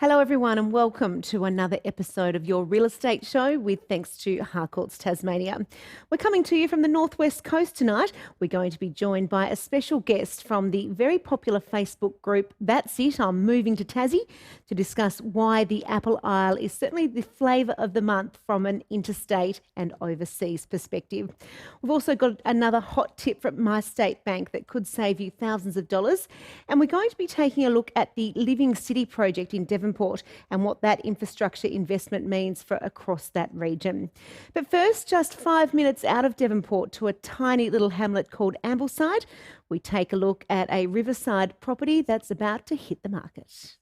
Hello, everyone, and welcome to another episode of your real estate show with thanks to Harcourts Tasmania. We're coming to you from the North West Coast tonight. We're going to be joined by a special guest from the very popular Facebook group That's It, I'm Moving to Tassie, to discuss why the Apple Isle is certainly the flavour of the month from an interstate and overseas perspective. We've also got another hot tip from MyState Bank that could save you thousands of dollars. And we're going to be taking a look at the Living City project in Devonport and what that infrastructure investment means for across that region. But first, just 5 minutes out of Devonport to a tiny little hamlet called Ambleside, we take a look at a riverside property that's about to hit the market.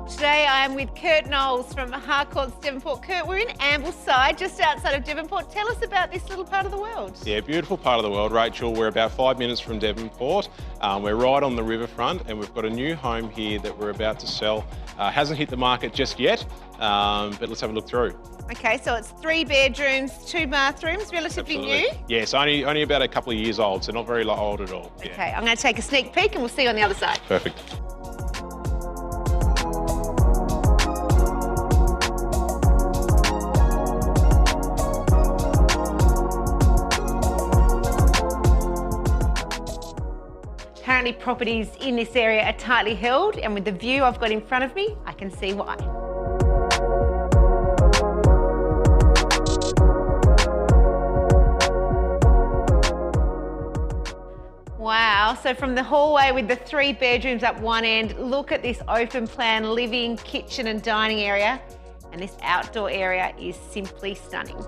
Today I am with Kurt Knowles from Harcourts Devonport. Kurt, we're in Ambleside, just outside of Devonport. Tell us about this little part of the world. Yeah, beautiful part of the world, Rachel. We're about 5 minutes from Devonport. We're right on the riverfront and we've got a new home here that we're about to sell. Hasn't hit the market just yet, but let's have a look through. Okay, so it's 3 bedrooms, 2 bathrooms, relatively new? Yes, only about a couple of years old, so not very old at all. Okay, Yeah. I'm going to take a sneak peek and we'll see you on the other side. Perfect. Apparently properties in this area are tightly held, and with the view I've got in front of me, I can see why. Wow, so from the hallway with the 3 bedrooms up one end, look at this open plan living, kitchen and dining area, and this outdoor area is simply stunning.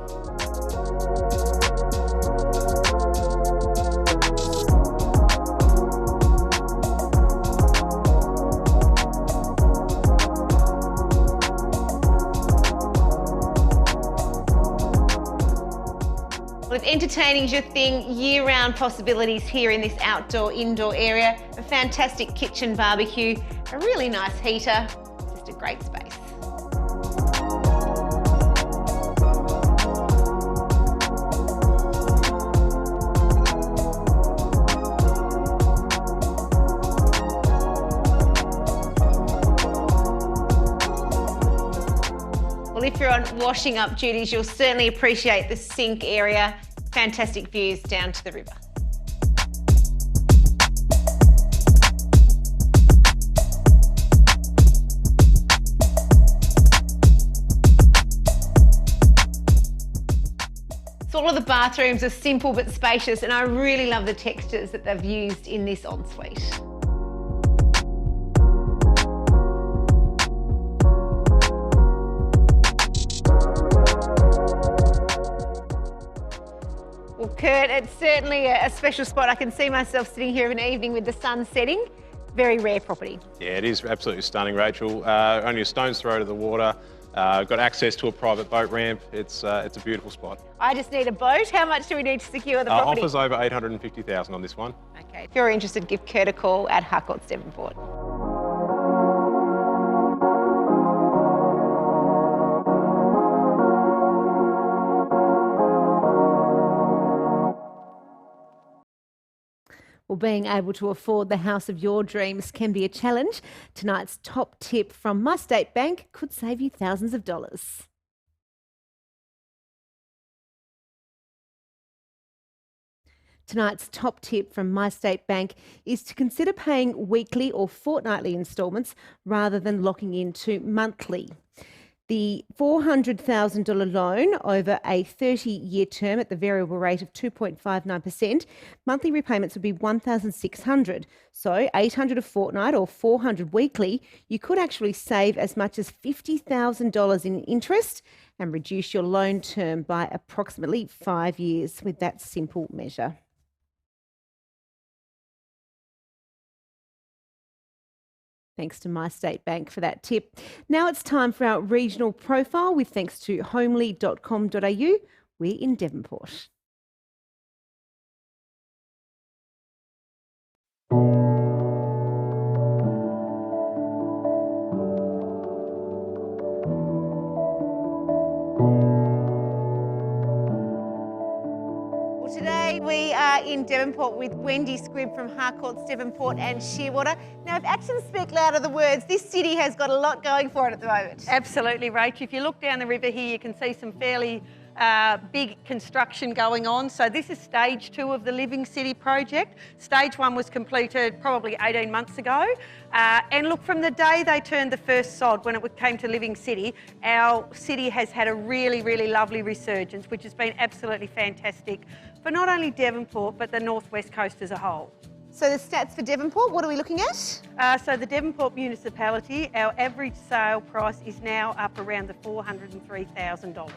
Well, if entertaining is your thing, year-round possibilities here in this outdoor-indoor area, a fantastic kitchen barbecue, a really nice heater, just a great space. Well, if you're on washing up duties, you'll certainly appreciate the sink area. Fantastic views down to the river. So all of the bathrooms are simple but spacious, and I really love the textures that they've used in this ensuite. Well, Kurt, it's certainly a special spot. I can see myself sitting here of an evening with the sun setting. Very rare property. Yeah, it is absolutely stunning, Rachel. Only a stone's throw to the water. Got access to a private boat ramp. It's a beautiful spot. I just need a boat. How much do we need to secure the property? Offers over $850,000 on this one. Okay, if you're interested, give Kurt a call at Harcourts Devonport. Well, being able to afford the house of your dreams can be a challenge. Tonight's top tip from MyState Bank could save you thousands of dollars. Tonight's top tip from MyState Bank is to consider paying weekly or fortnightly instalments rather than locking into monthly. The $400,000 loan over a 30-year term at the variable rate of 2.59%, monthly repayments would be $1,600. So $800 a fortnight or $400 weekly, you could actually save as much as $50,000 in interest and reduce your loan term by approximately 5 years with that simple measure. Thanks to MyState Bank for that tip. Now it's time for our regional profile with thanks to homely.com.au. We're in Devonport. in Devonport with Wendy Squibb from Harcourts Devonport and Shearwater. Now, if actions speak louder than words, this city has got a lot going for it at the moment. Absolutely, Rach. If you look down the river here, you can see some fairly big construction going on. So this is stage 2 of the Living City project. Stage 1 was completed probably 18 months ago. And look, from the day they turned the first sod when it came to Living City, our city has had a really, really lovely resurgence, which has been absolutely fantastic for not only Devonport, but the North West Coast as a whole. So the stats for Devonport, what are we looking at? So the Devonport municipality, our average sale price is now up around the $403,000.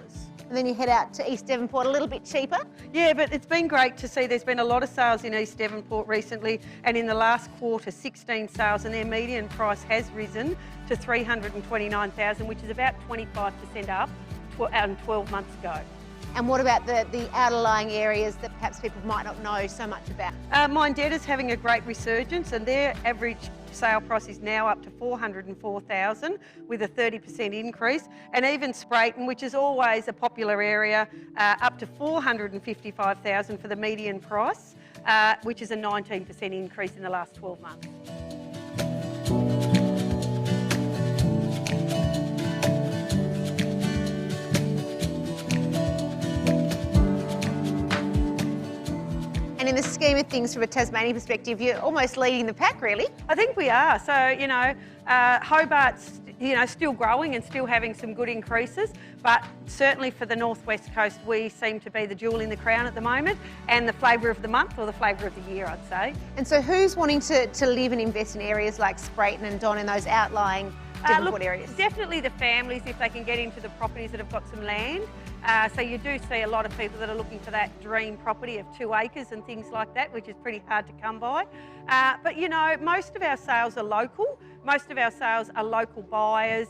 And then you head out to East Devonport, a little bit cheaper. Yeah, but it's been great to see. There's been a lot of sales in East Devonport recently, and in the last quarter, 16 sales, and their median price has risen to $329,000, which is about 25% up 12 months ago. And what about the outlying areas that perhaps people might not know so much about? Mindeta's having a great resurgence, and their average sale price is now up to $404,000 with a 30% increase. And even Sprayton, which is always a popular area, up to $455,000 for the median price, which is a 19% increase in the last 12 months. And in the scheme of things, from a Tasmanian perspective, you're almost leading the pack, really. I think we are. So, you know, Hobart's, still growing and still having some good increases, but certainly for the North West Coast, we seem to be the jewel in the crown at the moment, and the flavour of the month, or the flavour of the year, I'd say. And so who's wanting to live and invest in areas like Sprayton and Don and those outlying Devonport areas? Definitely the families, if they can get into the properties that have got some land. So you do see a lot of people that are looking for that dream property of 2 acres and things like that, which is pretty hard to come by. But most of our sales are local. Most of our sales are local buyers,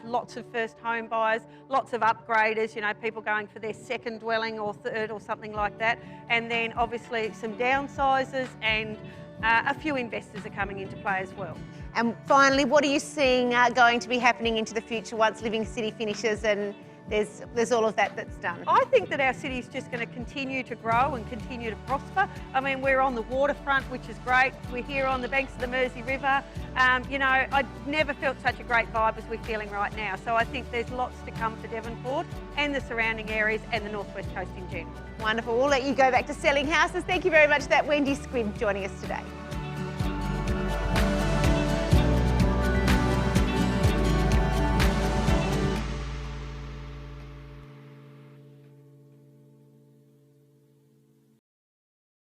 lots of first home buyers, lots of upgraders, people going for their second dwelling or third or something like that. And then obviously some downsizers, and a few investors are coming into play as well. And finally, what are you seeing going to be happening into the future once Living City finishes and there's all of that's done? I think that our city is just going to continue to grow and continue to prosper. I mean, we're on the waterfront, which is great. We're here on the banks of the Mersey River. I never felt such a great vibe as we're feeling right now. So I think there's lots to come for Devonport and the surrounding areas and the North West Coast in general. Wonderful. We'll let you go back to selling houses. Thank you very much for that, Wendy Squibb, joining us today.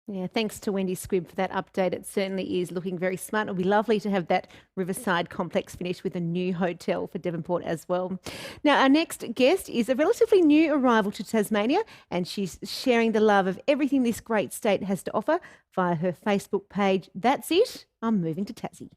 Yeah, thanks to Wendy Squibb for that update. It certainly is looking very smart. It'll be lovely to have that Riverside complex finished with a new hotel for Devonport as well. Now, our next guest is a relatively new arrival to Tasmania, and she's sharing the love of everything this great state has to offer via her Facebook page. That's it. I'm moving to Tassie.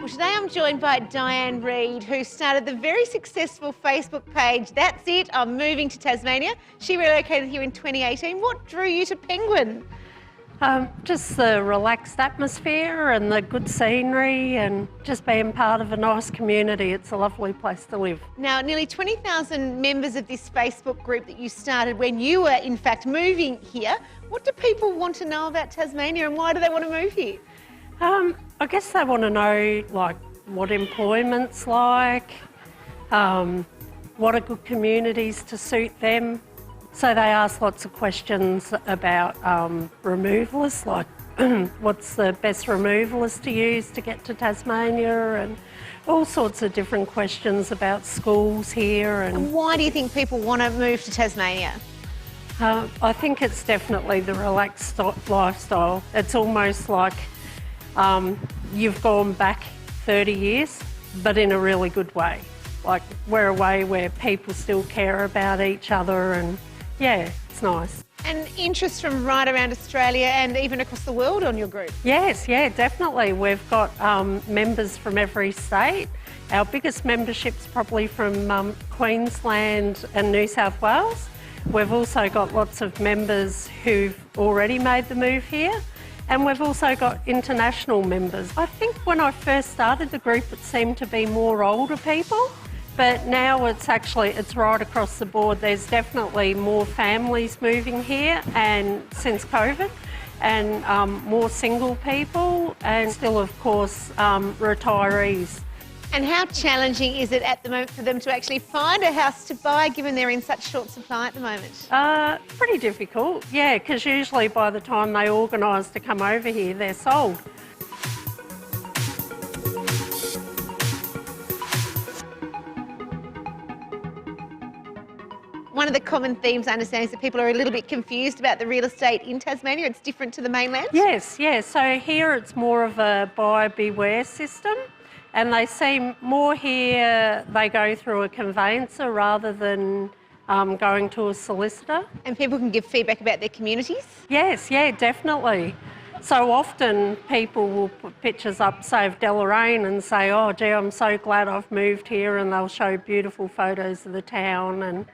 Today I'm joined by Diane Reid, who started the very successful Facebook page, That's It, I'm Moving to Tasmania. She relocated here in 2018. What drew you to Penguin? Just the relaxed atmosphere and the good scenery, and just being part of a nice community. It's a lovely place to live. Now, nearly 20,000 members of this Facebook group that you started when you were, in fact, moving here. What do people want to know about Tasmania, and why do they want to move here? I guess they want to know, what employment's like, what are good communities to suit them. So they ask lots of questions about removalists, like what's the best removalist to use to get to Tasmania, and all sorts of different questions about schools here. And why do you think people want to move to Tasmania? I think it's definitely the relaxed lifestyle. It's almost like you've gone back 30 years, but in a really good way. Like, we're a way where people still care about each other, and yeah, it's nice. And interest from right around Australia and even across the world on your group? Yes, yeah, definitely. We've got members from every state. Our biggest membership's probably from Queensland and New South Wales. We've also got lots of members who've already made the move here, and we've also got international members. I think when I first started the group it seemed to be more older people, but now it's right across the board. There's definitely more families moving here and since COVID, and more single people, and still of course retirees. And how challenging is it at the moment for them to actually find a house to buy, given they're in such short supply at the moment? Pretty difficult, yeah, because usually by the time they organise to come over here, they're sold. One of the common themes, I understand, is that people are a little bit confused about the real estate in Tasmania. It's different to the mainland? Yes. So here it's more of a buyer beware system, and they see more here, they go through a conveyancer rather than going to a solicitor. And people can give feedback about their communities? Yes, yeah, definitely. So often people will put pictures up, say, of Deloraine and say, oh gee, I'm so glad I've moved here, and they'll show beautiful photos of the town, and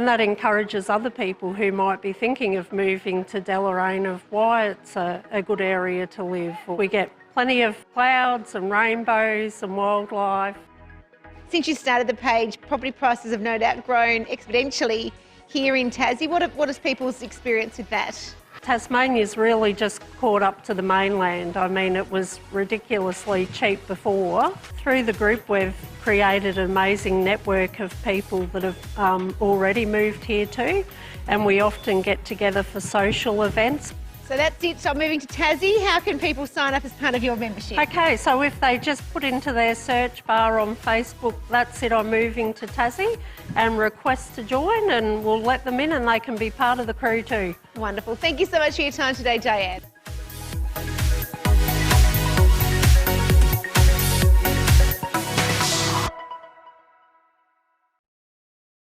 that encourages other people who might be thinking of moving to Deloraine of why it's a good area to live. We get plenty of clouds and rainbows and wildlife. Since you started the page, property prices have no doubt grown exponentially here in Tassie. What is people's experience with that? Tasmania's really just caught up to the mainland. I mean, it was ridiculously cheap before. Through the group, we've created an amazing network of people that have already moved here too, and we often get together for social events. So that's it. So I'm moving to Tassie. How can people sign up as part of your membership? Okay, so if they just put into their search bar on Facebook, that's it, I'm moving to Tassie, and request to join, and we'll let them in and they can be part of the crew too. Wonderful. Thank you so much for your time today, Diane.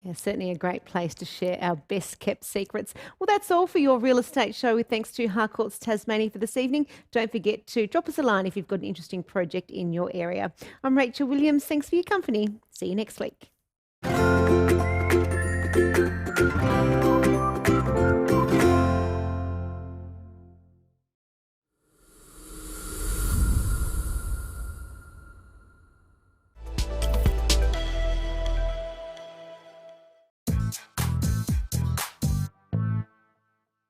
Yeah, certainly a great place to share our best kept secrets. Well, that's all for your real estate show with thanks to Harcourts Tasmania for this evening. Don't forget to drop us a line if you've got an interesting project in your area. I'm Rachel Williams. Thanks for your company. See you next week.